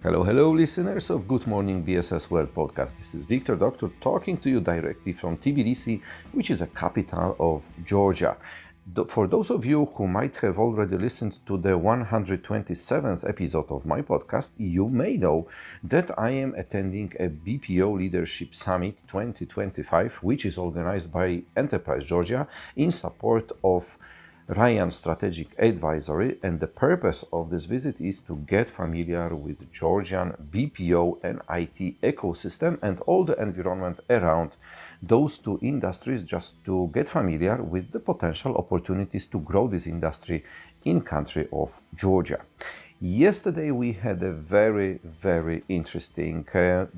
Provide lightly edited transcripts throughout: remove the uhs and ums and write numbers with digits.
Hello, hello, listeners of Good Morning BSS World podcast. This is Wiktor, doctor, talking to you directly from Tbilisi, which is a capital of Georgia. For those of you who might have already listened to the 127th episode of my podcast, you may know that I am attending a BPO Leadership Summit 2025, which is organized by Enterprise Georgia in support of Ryan Strategic Advisory, and the purpose of this visit is to get familiar with Georgian BPO and IT ecosystem and all the environment around those two industries, just to get familiar with the potential opportunities to grow this industry in country of Georgia. Yesterday we had a very interesting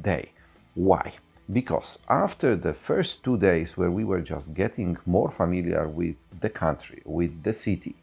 day. Why? Because after the first 2 days where we were just getting more familiar with the country, with the city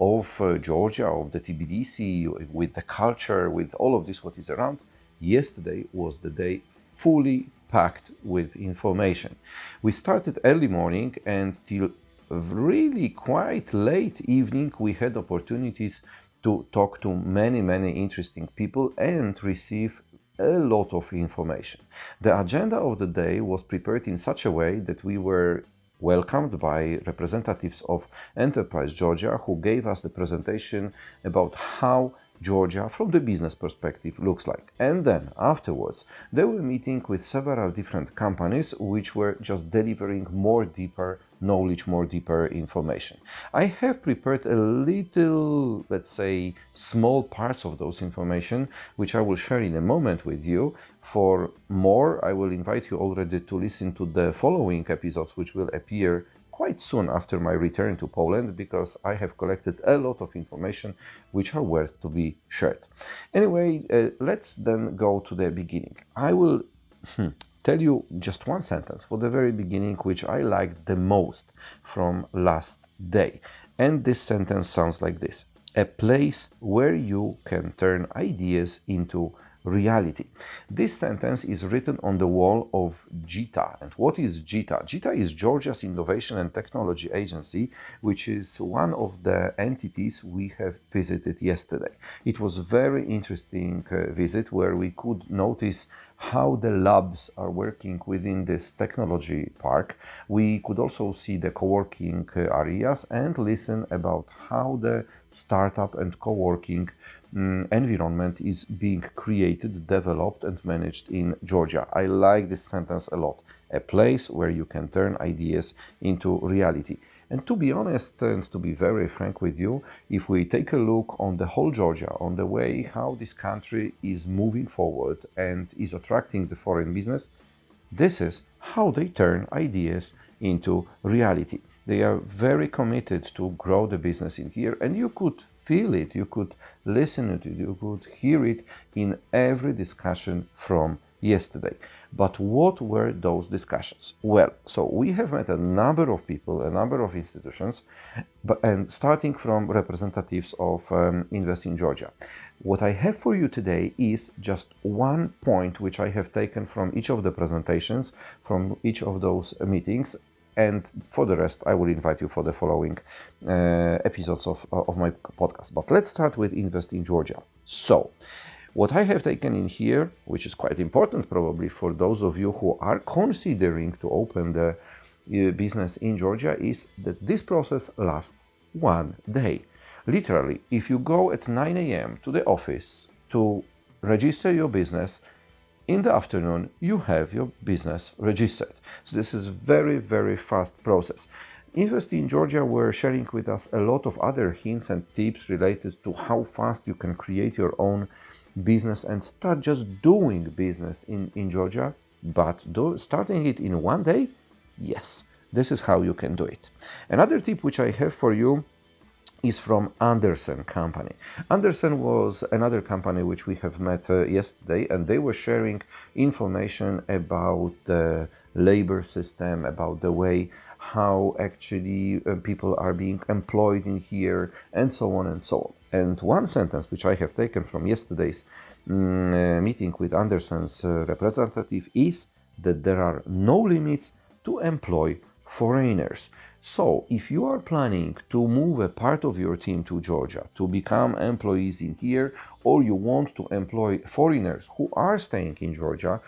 of Georgia, of the Tbilisi, with the culture, with all of this what is around, yesterday was the day fully packed with information. We started early morning and till really quite late evening we had opportunities to talk to many interesting people and receive a lot of information. The agenda of the day was prepared in such a way that we were welcomed by representatives of Enterprise Georgia, who gave us the presentation about how Georgia from the business perspective looks like. And then afterwards they were meeting with several different companies which were just delivering more deeper knowledge, more deeper information. I have prepared a little, let's say, small parts of those information which I will share in a moment with you. For more, I will invite you already to listen to the following episodes which will appear quite soon after my return to Poland, because I have collected a lot of information which are worth to be shared. Anyway, let's then go to the beginning. I will tell you just one sentence for the very beginning which I liked the most from last day. And this sentence sounds like this: a place where you can turn ideas into reality. This sentence is written on the wall of GITA. And what is GITA? GITA is Georgia's Innovation and Technology Agency, which is one of the entities we have visited yesterday. It was a very interesting visit where we could notice how the labs are working within this technology park. We could also see the co-working areas and listen about how the startup and co-working environment is being created, developed and managed in Georgia. I like this sentence a lot. A place where you can turn ideas into reality. And to be honest and to be very frank with you, if we take a look on the whole Georgia, on the way how this country is moving forward and is attracting the foreign business, this is how they turn ideas into reality. They are very committed to grow the business in here, and you could feel it, you could listen to it, you could hear it in every discussion from yesterday. But what were those discussions? Well, so we have met a number of people, a number of institutions, and starting from representatives of Invest in Georgia. What I have for you today is just one point which I have taken from each of the presentations, from each of those meetings. And for the rest, I will invite you for the following episodes of my podcast. But let's start with Invest in Georgia. So, what I have taken in here, which is quite important probably for those of you who are considering to open the business in Georgia, is that this process lasts 1 day. Literally, if you go at 9 a.m. to the office to register your business, in the afternoon, you have your business registered. So this is very fast process. Invest in Georgia were sharing with us a lot of other hints and tips related to how fast you can create your own business and start just doing business in Georgia. But starting it in 1 day, yes, this is how you can do it. Another tip which I have for you is from Andersen company. Andersen was another company which we have met yesterday, and they were sharing information about the labor system, about the way how actually people are being employed in here, and so on and so on. And one sentence which I have taken from yesterday's meeting with Andersen's representative is that there are no limits to employ foreigners. So, if you are planning to move a part of your team to Georgia to become employees in here, or you want to employ foreigners who are staying in Georgia,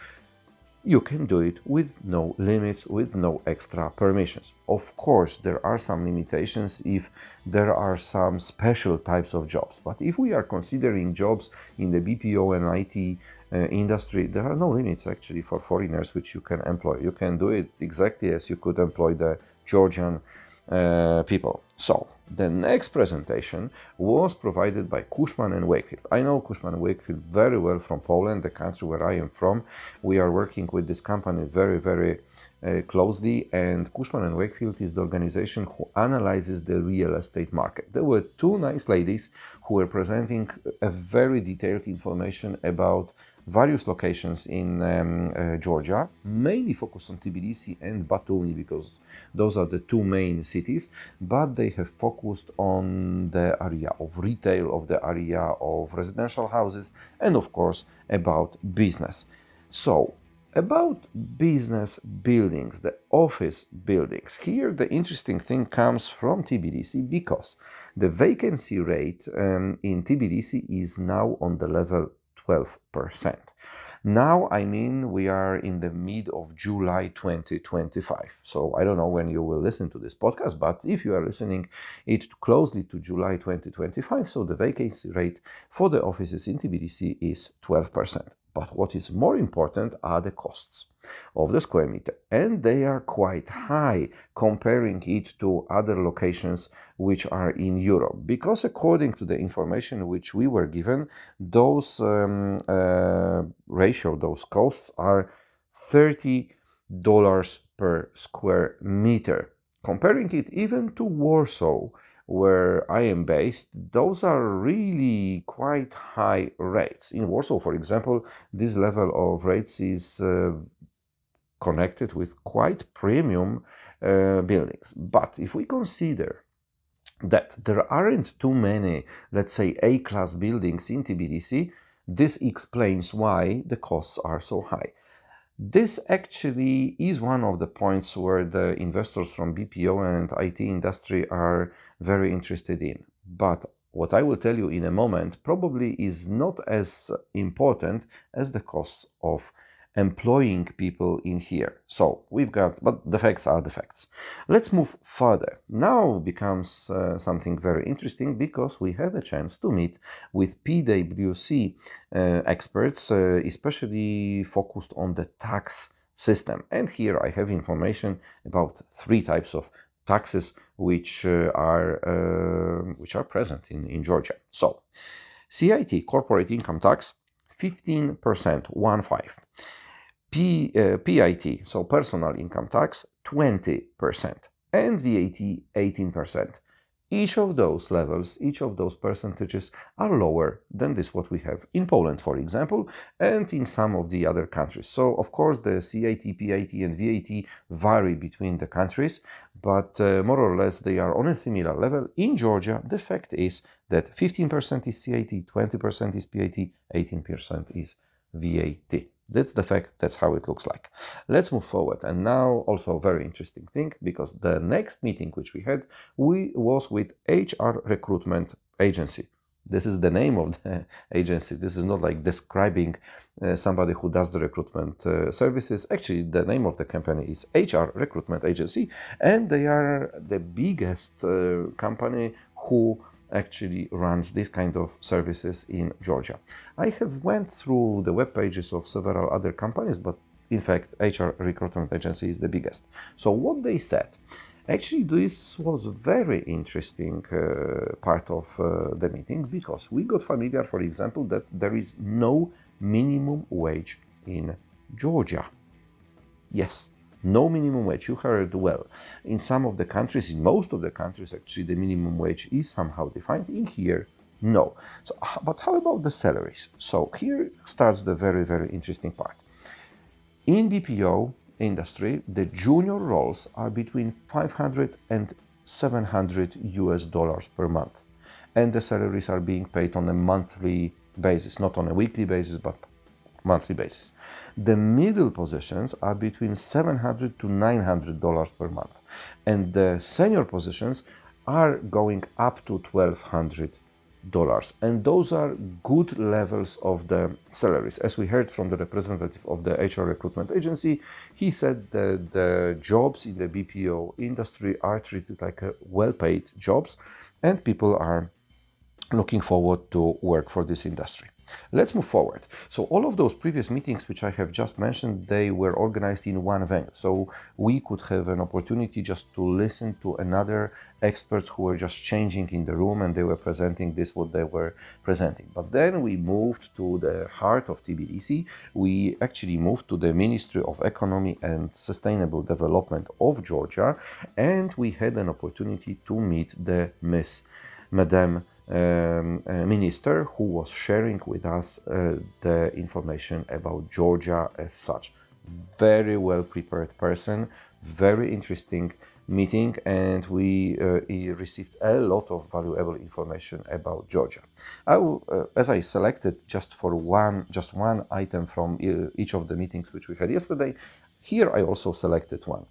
you can do it with no limits, with no extra permissions. Of course, there are some limitations if there are some special types of jobs. But if we are considering jobs in the BPO and IT industry, there are no limits actually for foreigners which you can employ. You can do it exactly as you could employ the Georgian people. So the next presentation was provided by Cushman Wakefield. I know Cushman Wakefield very well from Poland, the country where I am from. We are working with this company very closely, and Cushman Wakefield is the organization who analyzes the real estate market. There were two nice ladies who were presenting a very detailed information about various locations in Georgia, mainly focused on Tbilisi and Batumi because those are the two main cities, but they have focused on the area of retail, of the area of residential houses, and of course about business. So about business buildings, the office buildings. Here the interesting thing comes from Tbilisi because the vacancy rate in Tbilisi is now on the level 12%. Now, I mean, we are in the mid of July 2025. So I don't know when you will listen to this podcast, but if you are listening it closely to July 2025, so the vacancy rate for the offices in Tbilisi is 12%. But what is more important are the costs of the square meter, and they are quite high comparing it to other locations which are in Europe, because according to the information which we were given, those those costs are $30 per square meter. Comparing it even to Warsaw, where I am based, those are really quite high rates. In Warsaw, for example, this level of rates is connected with quite premium buildings. But if we consider that there aren't too many, let's say, A-class buildings in Tbilisi, this explains why the costs are so high. This actually is one of the points where the investors from BPO and IT industry are very interested in. But what I will tell you in a moment probably is not as important as the cost of employing people in here. So we've got, but the facts are the facts. Let's move further. Now becomes something very interesting because we had a chance to meet with PwC experts, especially focused on the tax system. And here I have information about three types of taxes which are present in Georgia. So CIT, corporate income tax, 15%, 1.5. PIT, so personal income tax, 20%, and VAT, 18%. Each of those levels, each of those percentages are lower than this what we have in Poland, for example, and in some of the other countries. So, of course, the CIT, PIT, and VAT vary between the countries, but more or less they are on a similar level. In Georgia, the fact is that 15% is CIT, 20% is PIT, 18% is VAT. That's the fact, that's how it looks like. Let's move forward. And now also a very interesting thing, because the next meeting which we had, was with HR Recruitment Agency. This is the name of the agency. This is not like describing somebody who does the recruitment services. Actually, the name of the company is HR Recruitment Agency, and they are the biggest company who actually runs this kind of services in Georgia. I have went through the web pages of several other companies, but in fact, HR Recruitment Agency is the biggest. So what they said, actually this was a very interesting part of the meeting, because we got familiar, for example, that there is no minimum wage in Georgia. Yes. No minimum wage, you heard well. In some of the countries, in most of the countries, actually, the minimum wage is somehow defined. In here, no. So, but how about the salaries? So here starts the very, very interesting part. In BPO industry, the junior roles are between 500 and 700 US dollars per month. And the salaries are being paid on a monthly basis, not on a weekly basis, but monthly basis. The middle positions are between $700 to $900 per month, and the senior positions are going up to $1,200 And those are good levels of the salaries. As we heard from the representative of the HR Recruitment Agency, he said that the jobs in the BPO industry are treated like well-paid jobs, and people are looking forward to work for this industry. Let's move forward. So all of those previous meetings which I have just mentioned, they were organized in one venue. So we could have an opportunity just to listen to another experts who were just changing in the room, and they were presenting this what they were presenting. But then we moved to the heart of Tbilisi. We actually moved to the Ministry of Economy and Sustainable Development of Georgia, and we had an opportunity to meet the Madame Minister, who was sharing with us the information about Georgia as such. Very well prepared person, very interesting meeting, and we received a lot of valuable information about Georgia. As I selected just one item from each of the meetings which we had yesterday, here I also selected one.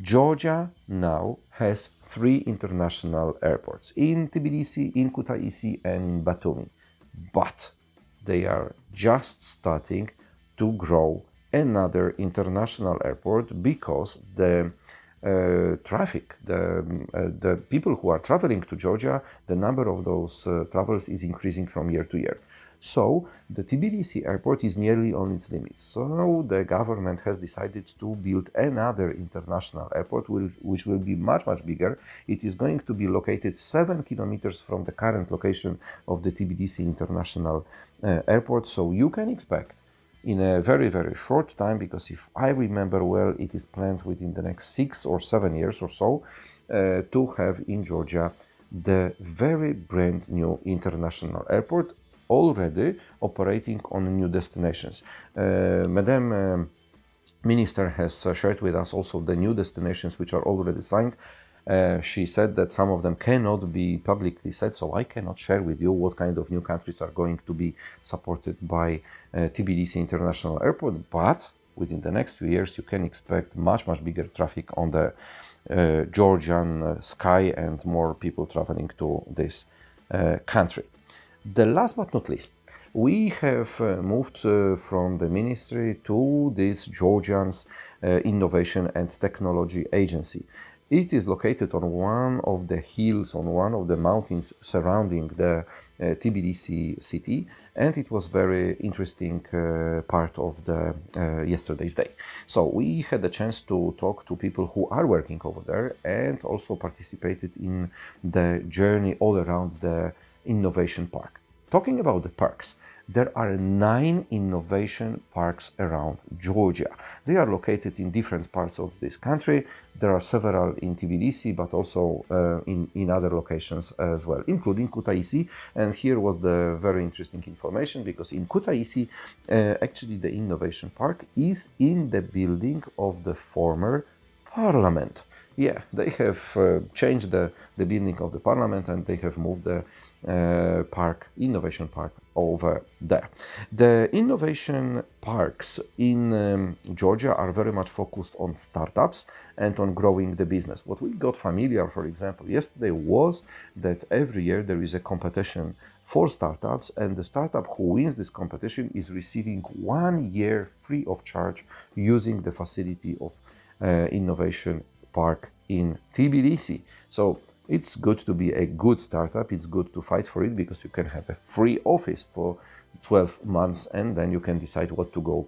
Georgia now has 3 international airports, in Tbilisi, in Kutaisi, and in Batumi. But they are just starting to grow another international airport because the traffic, the people who are traveling to Georgia, the number of those travels is increasing from year to year. So the Tbilisi airport is nearly on its limits. So the government has decided to build another international airport, which will be much, much bigger. It is going to be located 7 kilometers from the current location of the Tbilisi International Airport. So you can expect in a very, very short time, because if I remember well, it is planned within the next 6 or 7 years or so, to have in Georgia the very brand new international airport, already operating on new destinations. Madam Minister has shared with us also the new destinations which are already signed. She said that some of them cannot be publicly said, so I cannot share with you what kind of new countries are going to be supported by Tbilisi International Airport, but within the next few years you can expect much, much bigger traffic on the Georgian sky and more people traveling to this country. The last but not least, we have moved from the ministry to this Georgian's Innovation and Technology Agency. It is located on one of the hills, on one of the mountains surrounding the Tbilisi city, and it was very interesting part of the yesterday's day. So we had the chance to talk to people who are working over there and also participated in the journey all around the innovation park. Talking about the parks, there are 9 innovation parks around Georgia. They are located in different parts of this country. There are several in Tbilisi, but also in other locations as well, including Kutaisi. And here was the very interesting information, because in Kutaisi, actually the innovation park is in the building of the former parliament. Yeah, they have changed the building of the parliament, and they have moved the innovation park over there. The innovation parks in Georgia are very much focused on startups and on growing the business. What we got familiar, for example, yesterday was that every year there is a competition for startups, and the startup who wins this competition is receiving 1 year free of charge using the facility of innovation park in Tbilisi. So it's good to be a good startup. It's good to fight for it, because you can have a free office for 12 months and then you can decide what to go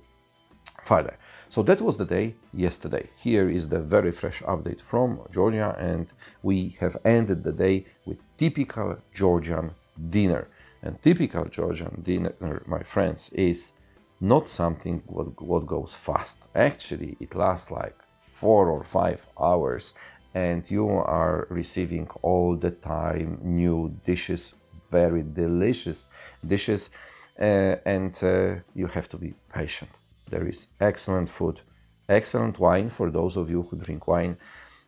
further. So that was the day yesterday. Here is the very fresh update from Georgia, and we have ended the day with typical Georgian dinner. And typical Georgian dinner, my friends, is not something what goes fast. Actually, it lasts like 4 or 5 hours. And you are receiving all the time new dishes, very delicious dishes, and you have to be patient. There is excellent food, excellent wine for those of you who drink wine,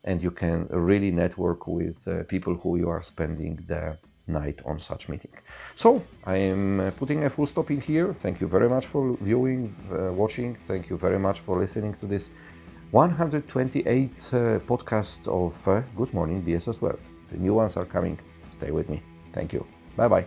and you can really network with people who you are spending the night on such meeting. So I am putting a full stop in here. Thank you very much for viewing, watching. Thank you very much for listening to this 128 podcast of Good Morning BSS World. The new ones are coming. Stay with me. Thank you. Bye bye.